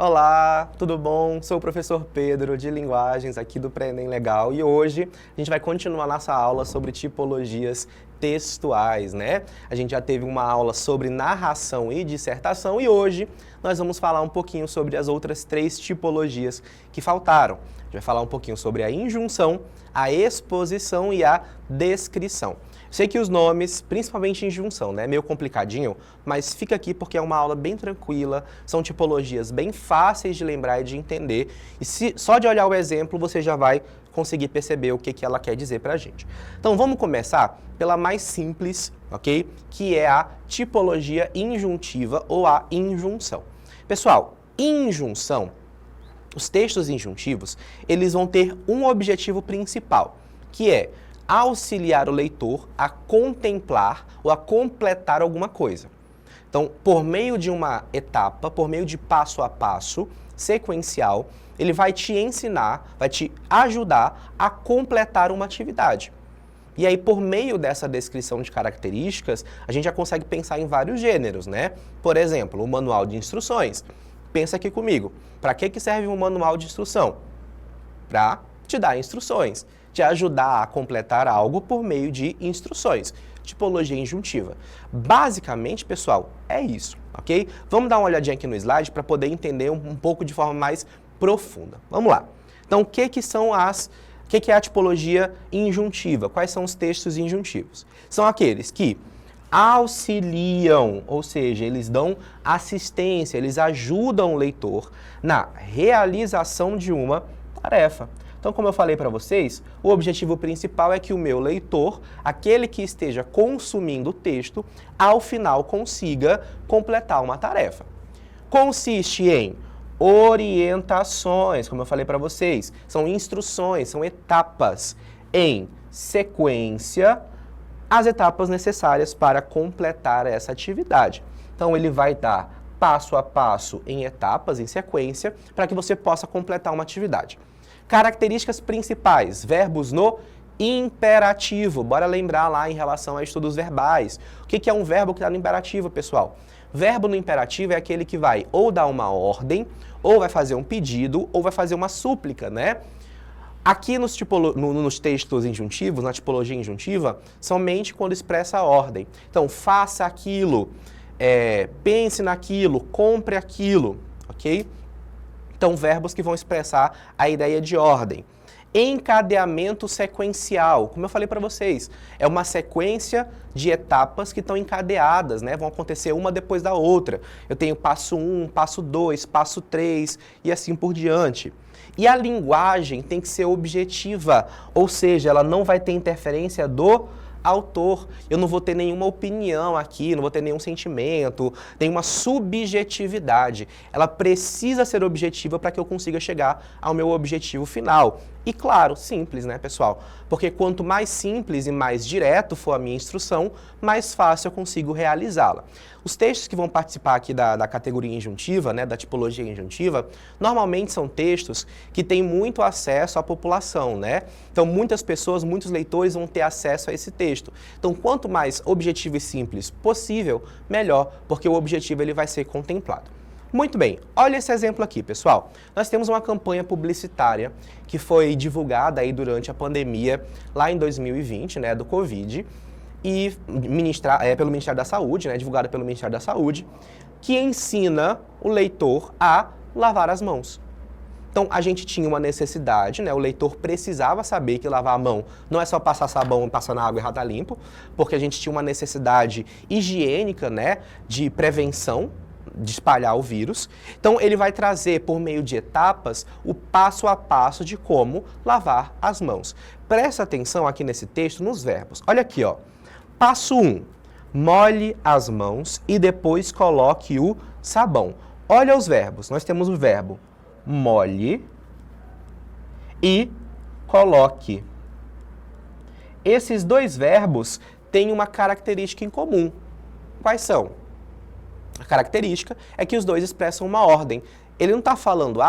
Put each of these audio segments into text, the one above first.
Olá, tudo bom? Sou o professor Pedro de Linguagens aqui do Pré-ENEM Legal e hoje a gente vai continuar nossa aula sobre tipologias textuais, né? A gente já teve uma aula sobre narração e dissertação e hoje nós vamos falar um pouquinho sobre as outras 3 tipologias que faltaram. A gente vai falar um pouquinho sobre a injunção, a exposição e a descrição. Sei que os nomes, principalmente injunção, né, é meio complicadinho, mas fica aqui porque é uma aula bem tranquila, são tipologias bem fáceis de lembrar e de entender, e só de olhar o exemplo você já vai conseguir perceber o que ela quer dizer pra gente. Então vamos começar pela mais simples, ok? Que é a tipologia injuntiva ou a injunção. Pessoal, injunção, os textos injuntivos, eles vão ter um objetivo principal, que é auxiliar o leitor a contemplar ou a completar alguma coisa. Então, por meio de uma etapa, por meio de passo a passo, sequencial, ele vai te ensinar, vai te ajudar a completar uma atividade. E aí, por meio dessa descrição de características, a gente já consegue pensar em vários gêneros, né? Por exemplo, o manual de instruções. Pensa aqui comigo, para que serve um manual de instrução? Para te dar instruções, te ajudar a completar algo por meio de instruções. Tipologia injuntiva. Basicamente, pessoal, é isso, ok? Vamos dar uma olhadinha aqui no slide para poder entender um pouco de forma mais profunda. Vamos lá. Então, o que é a tipologia injuntiva? Quais são os textos injuntivos? São aqueles que auxiliam, ou seja, eles dão assistência, eles ajudam o leitor na realização de uma tarefa. Então, como eu falei para vocês, o objetivo principal é que o meu leitor, aquele que esteja consumindo o texto, ao final consiga completar uma tarefa. Consiste em orientações, como eu falei para vocês, são instruções, são etapas em sequência, as etapas necessárias para completar essa atividade. Então, ele vai dar passo a passo em etapas, em sequência, para que você possa completar uma atividade. Características principais, verbos no imperativo. Bora lembrar lá em relação a estudos verbais. O que é um verbo que está no imperativo, pessoal? Verbo no imperativo é aquele que vai ou dar uma ordem, ou vai fazer um pedido, ou vai fazer uma súplica, né? Aqui nos textos injuntivos, na tipologia injuntiva, somente quando expressa a ordem. Então, faça aquilo, pense naquilo, compre aquilo, ok? Então, verbos que vão expressar a ideia de ordem. Encadeamento sequencial, como eu falei para vocês, é uma sequência de etapas que estão encadeadas, né? Vão acontecer uma depois da outra. Eu tenho passo 1, passo 2, passo 3 e assim por diante. E a linguagem tem que ser objetiva, ou seja, ela não vai ter interferência do autor. Eu não vou ter nenhuma opinião aqui, não vou ter nenhum sentimento, nenhuma subjetividade. Ela precisa ser objetiva para que eu consiga chegar ao meu objetivo final. E claro, simples, né, pessoal? Porque quanto mais simples e mais direto for a minha instrução, mais fácil eu consigo realizá-la. Os textos que vão participar aqui da categoria injuntiva, né, da tipologia injuntiva, normalmente são textos que têm muito acesso à população, né? Então, muitas pessoas, muitos leitores vão ter acesso a esse texto. Então, quanto mais objetivo e simples possível, melhor, porque o objetivo ele vai ser contemplado. Muito bem, olha esse exemplo aqui, pessoal. Nós temos uma campanha publicitária que foi divulgada aí durante a pandemia, lá em 2020, né, do Covid, e pelo Ministério da Saúde, né, divulgada pelo Ministério da Saúde, que ensina o leitor a lavar as mãos. Então, a gente tinha uma necessidade, né, o leitor precisava saber que lavar a mão não é só passar sabão e passar na água e já tá limpo, porque a gente tinha uma necessidade higiênica, né, de prevenção, de espalhar o vírus. Então, ele vai trazer, por meio de etapas, o passo a passo de como lavar as mãos. Presta atenção aqui nesse texto, nos verbos. Olha aqui, ó. Passo 1. Molhe as mãos e depois coloque o sabão. Olha os verbos. Nós temos o verbo molhe e coloque. Esses dois verbos têm uma característica em comum. Quais são? A característica é que os dois expressam uma ordem. Ele não está falando,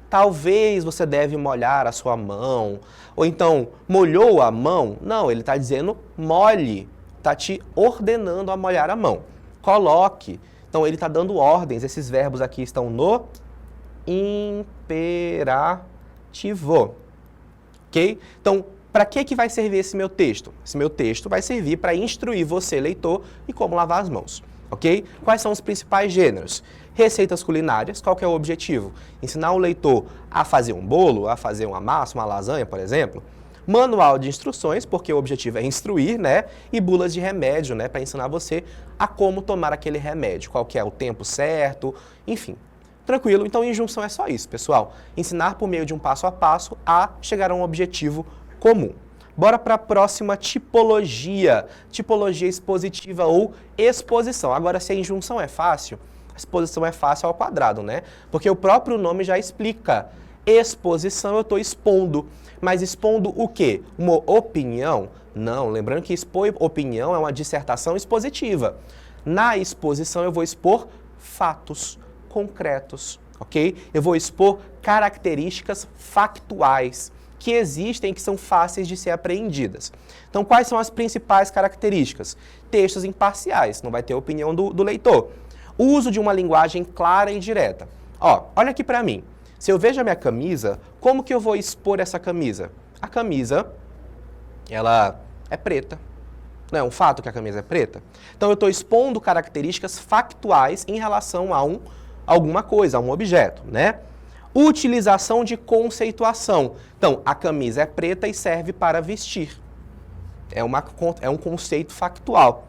talvez você deve molhar a sua mão, ou então, molhou a mão? Não, ele está dizendo molhe, está te ordenando a molhar a mão. Coloque. Então, ele está dando ordens, esses verbos aqui estão no imperativo. Ok? Então, para que vai servir esse meu texto? Esse meu texto vai servir para instruir você, leitor, em como lavar as mãos. Ok? Quais são os principais gêneros? Receitas culinárias, qual que é o objetivo? Ensinar o leitor a fazer um bolo, a fazer uma massa, uma lasanha, por exemplo. Manual de instruções, porque o objetivo é instruir, né? E bulas de remédio, né? Para ensinar você a como tomar aquele remédio, qual que é o tempo certo, enfim. Tranquilo? Então, injunção é só isso, pessoal. Ensinar por meio de um passo a passo a chegar a um objetivo comum. Bora para a próxima tipologia. Tipologia expositiva ou exposição. Agora, se a injunção é fácil, a exposição é fácil ao quadrado, né? Porque o próprio nome já explica. Exposição eu estou expondo. Mas expondo o quê? Uma opinião? Não, lembrando que expor opinião é uma dissertação expositiva. Na exposição eu vou expor fatos concretos, ok? Eu vou expor características factuais que existem, que são fáceis de ser apreendidas. Então, quais são as principais características? Textos imparciais, não vai ter opinião do leitor. O uso de uma linguagem clara e direta. Ó, olha aqui para mim. Se eu vejo a minha camisa, como que eu vou expor essa camisa? A camisa, ela é preta. Não é um fato que a camisa é preta? Então, eu estou expondo características factuais em relação a alguma coisa, a um objeto, né? Utilização de conceituação. Então, a camisa é preta e serve para vestir. É um conceito factual.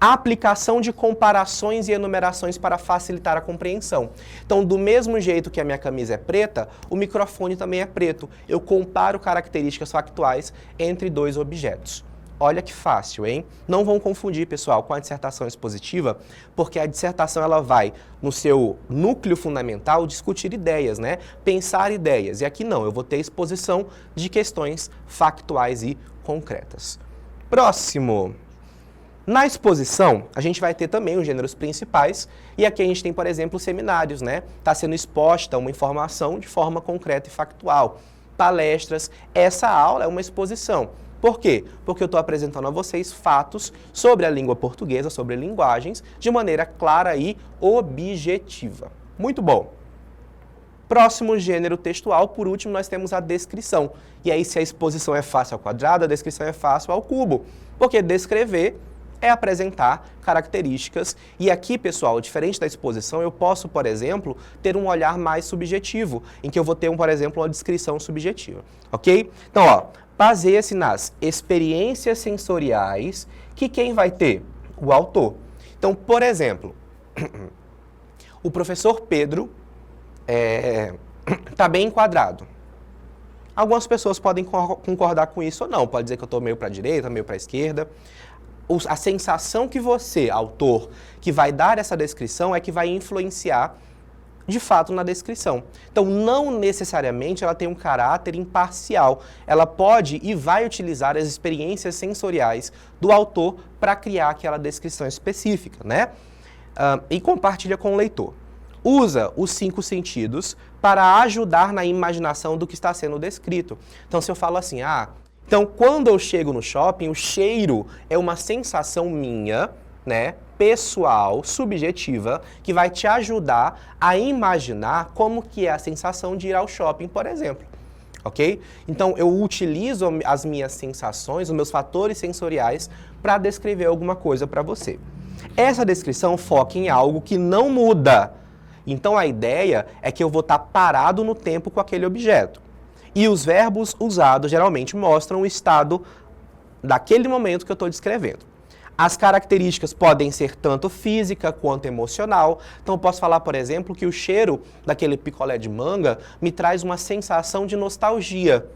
A aplicação de comparações e enumerações para facilitar a compreensão. Então, do mesmo jeito que a minha camisa é preta, o microfone também é preto. Eu comparo características factuais entre dois objetos. Olha que fácil, hein? Não vão confundir, pessoal, com a dissertação expositiva, porque a dissertação ela vai, no seu núcleo fundamental, discutir ideias, né? Pensar ideias. E aqui não, eu vou ter exposição de questões factuais e concretas. Próximo. Na exposição, a gente vai ter também os gêneros principais, e aqui a gente tem, por exemplo, seminários, né? Está sendo exposta uma informação de forma concreta e factual. Palestras, essa aula é uma exposição. Por quê? Porque eu estou apresentando a vocês fatos sobre a língua portuguesa, sobre linguagens, de maneira clara e objetiva. Muito bom. Próximo gênero textual, por último, nós temos a descrição. E aí, se a exposição é fácil ao quadrado, a descrição é fácil ao cubo. Porque descrever é apresentar características. E aqui, pessoal, diferente da exposição, eu posso, por exemplo, ter um olhar mais subjetivo, em que eu vou ter, por exemplo, uma descrição subjetiva. Ok? Então, ó, baseia-se nas experiências sensoriais que quem vai ter? O autor. Então, por exemplo, o professor Pedro está bem enquadrado. Algumas pessoas podem concordar com isso ou não. Pode dizer que eu estou meio para a direita, meio para a esquerda. A sensação que você, autor, que vai dar essa descrição é que vai influenciar de fato na descrição. Então, não necessariamente ela tem um caráter imparcial. Ela pode e vai utilizar as experiências sensoriais do autor para criar aquela descrição específica, né? E compartilha com o leitor. Usa os 5 sentidos para ajudar na imaginação do que está sendo descrito. Então, se eu falo assim, então quando eu chego no shopping, o cheiro é uma sensação minha, né? Pessoal, subjetiva, que vai te ajudar a imaginar como que é a sensação de ir ao shopping, por exemplo. Ok? Então, eu utilizo as minhas sensações, os meus fatores sensoriais, para descrever alguma coisa para você. Essa descrição foca em algo que não muda. Então, a ideia é que eu vou estar parado no tempo com aquele objeto. E os verbos usados geralmente mostram o estado daquele momento que eu estou descrevendo. As características podem ser tanto física quanto emocional. Então, eu posso falar, por exemplo, que o cheiro daquele picolé de manga me traz uma sensação de nostalgia.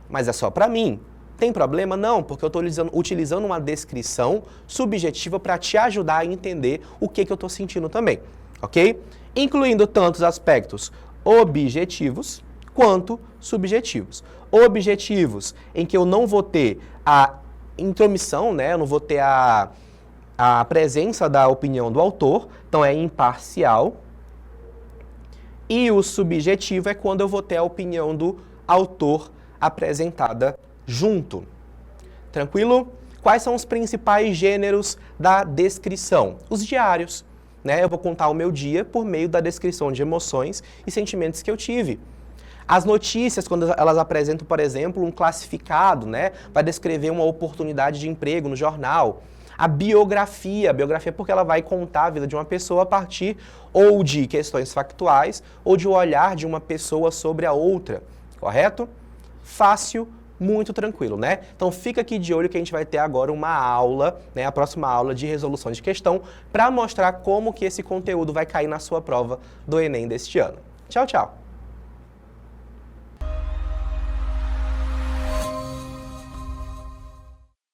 Mas é só para mim. Tem problema? Não, porque eu estou utilizando uma descrição subjetiva para te ajudar a entender o que eu estou sentindo também. Ok? Incluindo tanto os aspectos objetivos quanto subjetivos. Objetivos, em que eu não vou ter a intromissão, né? Eu não vou ter a presença da opinião do autor, então é imparcial. E o subjetivo é quando eu vou ter a opinião do autor apresentada junto. Tranquilo? Quais são os principais gêneros da descrição? Os diários. né? Eu vou contar o meu dia por meio da descrição de emoções e sentimentos que eu tive. As notícias, quando elas apresentam, por exemplo, um classificado, né? Vai descrever uma oportunidade de emprego no jornal. A biografia porque ela vai contar a vida de uma pessoa a partir ou de questões factuais ou de um olhar de uma pessoa sobre a outra, correto? Fácil, muito tranquilo, né? Então fica aqui de olho que a gente vai ter agora uma aula, né, a próxima aula de resolução de questão, para mostrar como que esse conteúdo vai cair na sua prova do Enem deste ano. Tchau, tchau!